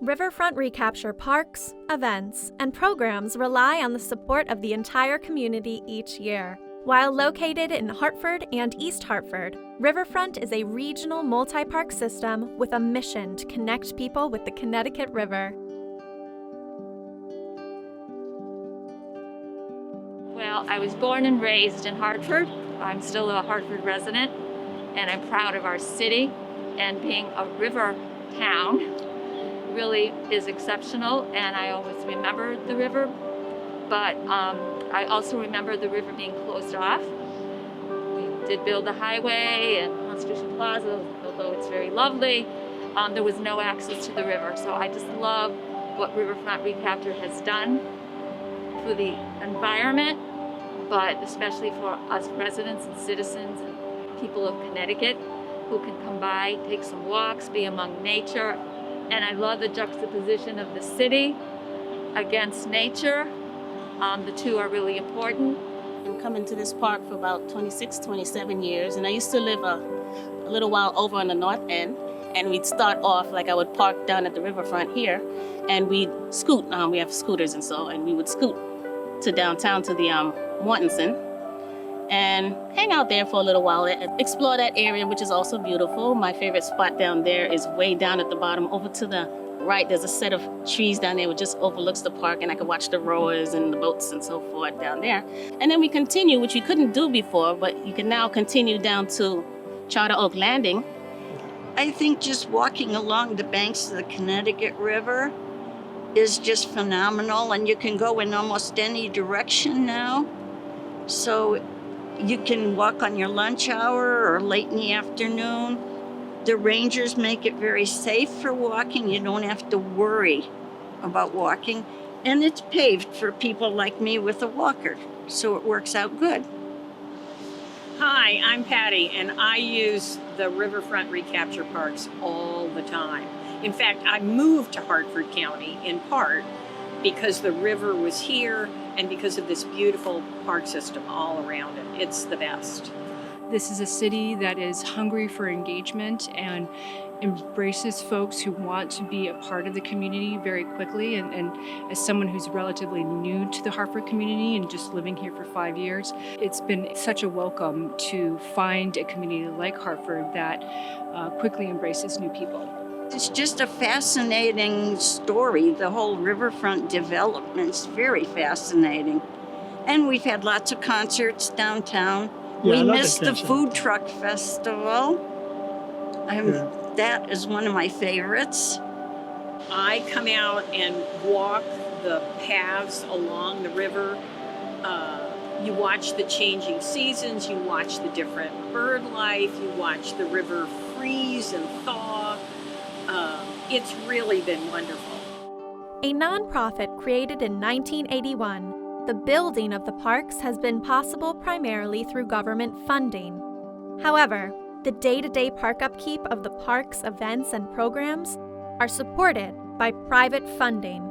Riverfront Recapture parks, events, and programs rely on the support of the entire community each year. While located in Hartford and East Hartford, Riverfront is a regional multi-park system with a mission to connect people with the Connecticut River. Well, I was born and raised in Hartford. I'm still a Hartford resident, and I'm proud of our city. And being a river town really is exceptional, and I always remember the river. But I also remember the river being closed off. We did build the highway and Constitution Plaza, although it's very lovely. There was no access to the river, so I just love what Riverfront Recapture has done for the environment, but especially for us residents and citizens and people of Connecticut who can come by, take some walks, be among nature. And I love the juxtaposition of the city against nature. The two are really important. I'm coming to this park for about 26, 27 years, and I used to live a little while over on the north end, and we'd start off, like I would park down at the riverfront here, and we'd scoot, we have scooters and we would scoot to downtown to the Mortensen, and hang out there for a little while, explore that area, which is also beautiful. My favorite spot down there is way down at the bottom. Over to the right, there's a set of trees down there which just overlooks the park, and I could watch the rowers and the boats and so forth down there. And then we continue, which we couldn't do before, but you can now continue down to Charter Oak Landing. I think just walking along the banks of the Connecticut River is just phenomenal, and you can go in almost any direction now. So you can walk on your lunch hour or late in the afternoon. The rangers make it very safe for walking. You don't have to worry about walking. And it's paved for people like me with a walker, so it works out good. Hi, I'm Patty, and I use the Riverfront Recapture parks all the time. In fact, I moved to Hartford County in part because the river was here and because of this beautiful park system all around it. It's the best. This is a city that is hungry for engagement and embraces folks who want to be a part of the community very quickly. And as someone who's relatively new to the Hartford community and just living here for 5 years, it's been such a welcome to find a community like Hartford that quickly embraces new people. It's just a fascinating story. The whole riverfront development's very fascinating. And we've had lots of concerts downtown. Yeah, We missed the food truck festival. That is one of my favorites. I come out and walk the paths along the river. You watch the changing seasons, you watch the different bird life, you watch the river freeze and thaw. It's really been wonderful. A nonprofit created in 1981, the building of the parks has been possible primarily through government funding. However, the day-to-day park upkeep of the park's events and programs are supported by private funding.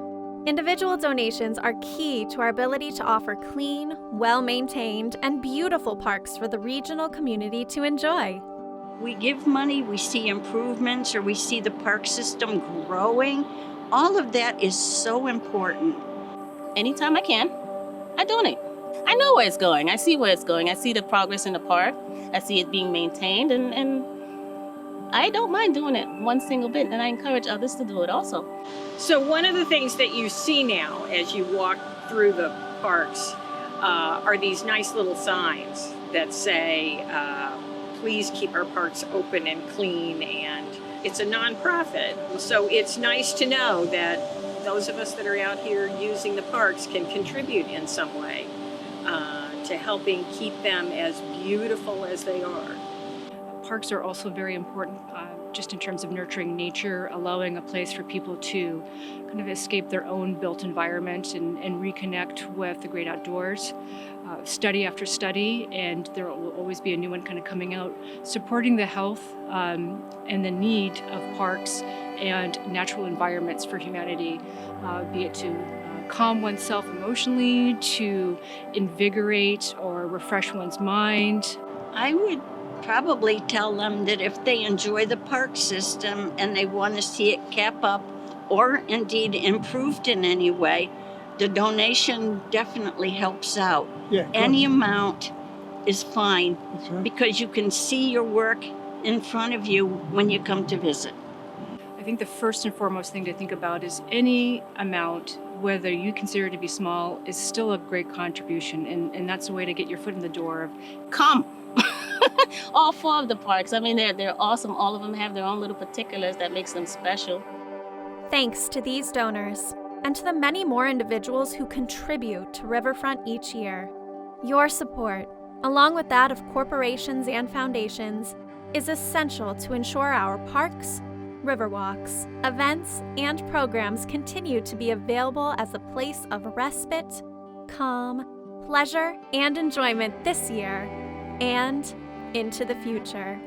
Individual donations are key to our ability to offer clean, well-maintained, and beautiful parks for the regional community to enjoy. We give money, we see improvements, or we see the park system growing. All of that is so important. Anytime I can, I donate. I know where it's going. I see where it's going. I see the progress in the park. I see it being maintained, and I don't mind doing it one single bit, and I encourage others to do it also. So one of the things that you see now as you walk through the parks are these nice little signs that say, please keep our parks open and clean, and it's a nonprofit. So it's nice to know that those of us that are out here using the parks can contribute in some way to helping keep them as beautiful as they are. Parks are also very important just in terms of nurturing nature, allowing a place for people to kind of escape their own built environment and reconnect with the great outdoors. Study after study, and there will always be a new one kind of coming out, supporting the health and the need of parks and natural environments for humanity, be it to calm oneself emotionally, to invigorate or refresh one's mind. I would probably tell them that if they enjoy the park system and they want to see it kept up or indeed improved in any way, the donation definitely helps out. Yeah, Any amount is fine that's right. because you can see your work in front of you when you come to visit. I think the first and foremost thing to think about is any amount, whether you consider it to be small, is still a great contribution. And that's a way to get your foot in the door. Come. All 4 of the parks. I mean, they're awesome. All of them have their own little particulars that makes them special. Thanks to these donors and to the many more individuals who contribute to Riverfront each year. Your support, along with that of corporations and foundations, is essential to ensure our parks, riverwalks, events, and programs continue to be available as a place of respite, calm, pleasure, and enjoyment this year and into the future.